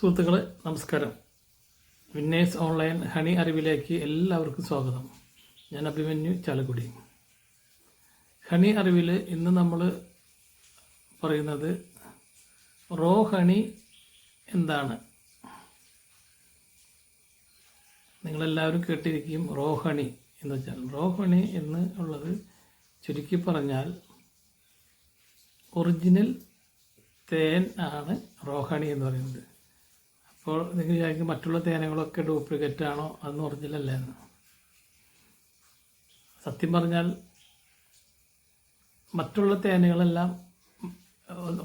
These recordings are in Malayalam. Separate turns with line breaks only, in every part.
സുഹൃത്തുക്കളെ നമസ്കാരം. വിന്നേഴ്സ് ഓൺലൈൻ ഹണി അറിവിലേക്ക് എല്ലാവർക്കും സ്വാഗതം. ഞാൻ അഭിമന്യു ചാലക്കുടി. ഹണി അറിവിൽ ഇന്ന് നമ്മൾ പറയുന്നത് റോ ഹണി എന്താണ്. നിങ്ങളെല്ലാവരും കേട്ടിരിക്കും റോ ഹണി എന്ന് വെച്ചാൽ. റോ ഹണി എന്ന് ഉള്ളത് ചുരുക്കി പറഞ്ഞാൽ ഒറിജിനൽ തേൻ ആണ് റോ ഹണി എന്ന് പറയുന്നത്. അപ്പോൾ നിങ്ങൾ വിചാരിക്കും മറ്റുള്ള തേനുകളൊക്കെ ഡ്യൂപ്ലിക്കേറ്റ് ആണോ, അതൊന്നും ഒറിജിനൽ എന്ന്. സത്യം പറഞ്ഞാൽ മറ്റുള്ള തേനുകളെല്ലാം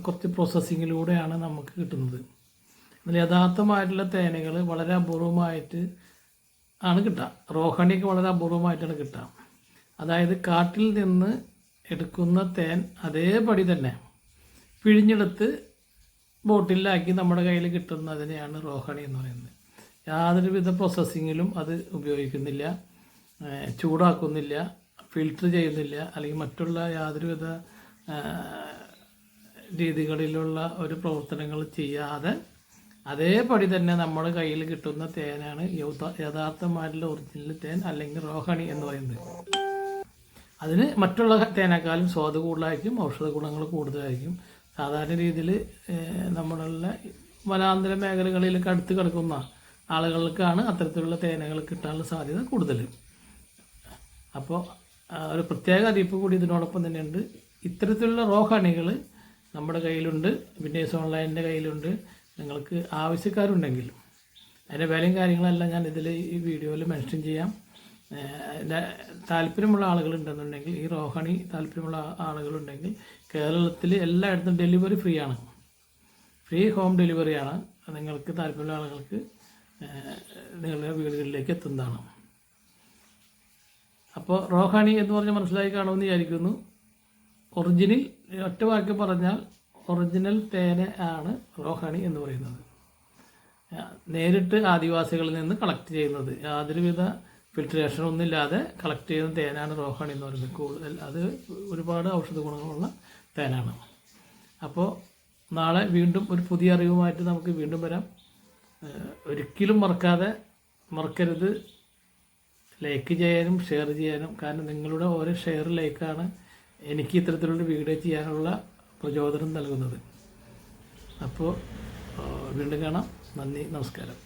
കുറച്ച് പ്രോസസ്സിങ്ങിലൂടെയാണ് നമുക്ക് കിട്ടുന്നത്. അതിൽ യഥാർത്ഥമായിട്ടുള്ള തേനുകൾ വളരെ അപൂർവമായിട്ട് ആണ് കിട്ടുക. റോഹണിക്ക് വളരെ അപൂർവമായിട്ടാണ് കിട്ടുക. അതായത് കാട്ടിൽ നിന്ന് എടുക്കുന്ന തേൻ അതേപടി തന്നെ പിഴിഞ്ഞെടുത്ത് ബോട്ടിലാക്കി നമ്മുടെ കയ്യിൽ കിട്ടുന്നതിനെയാണ് റോഹണി എന്ന് പറയുന്നത്. യാതൊരുവിധ പ്രോസസ്സിങ്ങിലും അത് ഉപയോഗിക്കുന്നില്ല, ചൂടാക്കുന്നില്ല, ഫിൽറ്റർ ചെയ്യുന്നില്ല, അല്ലെങ്കിൽ മറ്റുള്ള യാതൊരുവിധ രീതികളിലുള്ള ഒരു പ്രവർത്തനങ്ങൾ ചെയ്യാതെ അതേപടി തന്നെ നമ്മുടെ കയ്യിൽ കിട്ടുന്ന തേനാണ് യഥാർത്ഥമായിട്ടുള്ള ഒറിജിനൽ തേൻ അല്ലെങ്കിൽ റോഹണി എന്ന് പറയുന്നത്. അതിന് മറ്റുള്ള തേനേക്കാളും സ്വാദ് കൂടുതലായിരിക്കും, ഔഷധ ഗുണങ്ങൾ കൂടുതലായിരിക്കും. സാധാരണ രീതിയിൽ നമ്മളുള്ള വനാന്തര മേഖലകളിലൊക്കെ അടുത്ത് കിടക്കുന്ന ആളുകൾക്കാണ് അത്തരത്തിലുള്ള തേനുകൾ കിട്ടാനുള്ള സാധ്യത കൂടുതൽ. അപ്പോൾ ഒരു പ്രത്യേക അറിയിപ്പ് കൂടി ഇതിനോടൊപ്പം തന്നെയുണ്ട്. ഇത്തരത്തിലുള്ള റോ ഹണികൾ നമ്മുടെ കയ്യിലുണ്ട്, വിന്നേഴ്സ് ഓൺലൈനിൻ്റെ കയ്യിലുണ്ട്. നിങ്ങൾക്ക് ആവശ്യക്കാരുണ്ടെങ്കിൽ അതിൻ്റെ വിലയും കാര്യങ്ങളെല്ലാം ഞാൻ ഇതിൽ ഈ വീഡിയോയിൽ മെൻഷൻ ചെയ്യാം. താല്പര്യമുള്ള ആളുകളുണ്ടെന്നുണ്ടെങ്കിൽ, ഈ റോഹണി താല്പര്യമുള്ള ആളുകളുണ്ടെങ്കിൽ കേരളത്തിൽ എല്ലായിടത്തും ഡെലിവറി ഫ്രീ ആണ്. ഫ്രീ ഹോം ഡെലിവറിയാണ്. നിങ്ങൾക്ക് താല്പര്യമുള്ള ആളുകൾക്ക് നിങ്ങളുടെ വീടുകളിലേക്ക് എത്തുന്നതാണ്. അപ്പോൾ റോഹണി എന്ന് പറഞ്ഞാൽ മനസ്സിലായി കാണുമെന്ന് വിചാരിക്കുന്നു. ഒറിജിനൽ, ഒറ്റ വാക്ക് പറഞ്ഞാൽ ഒറിജിനൽ തേന ആണ് റോഹണി എന്ന് പറയുന്നത്. നേരിട്ട് ആദിവാസികളിൽ നിന്ന് കളക്ട് ചെയ്യുന്നത്, യാതൊരുവിധ ഫിൽട്രേഷനൊന്നും ഇല്ലാതെ കളക്ട് ചെയ്യുന്ന തേനാണ് റോഹണി എന്ന് പറയുന്നത്. കൂടുതൽ അത് ഒരുപാട് ഔഷധ ഗുണങ്ങളുള്ള തേനാണ്. അപ്പോൾ നാളെ വീണ്ടും ഒരു പുതിയ അറിവുമായിട്ട് നമുക്ക് വീണ്ടും വരാം. ഒരിക്കലും മറക്കരുത് ലൈക്ക് ചെയ്യാനും ഷെയർ ചെയ്യാനും. കാരണം നിങ്ങളുടെ ഓരോ ഷെയർ ലൈക്കാണ് എനിക്ക് ഇത്തരത്തിലുള്ള വീഡിയോ ചെയ്യാനുള്ള പ്രചോദനം നൽകുന്നത്. അപ്പോൾ വീണ്ടും കാണാം. നന്ദി, നമസ്കാരം.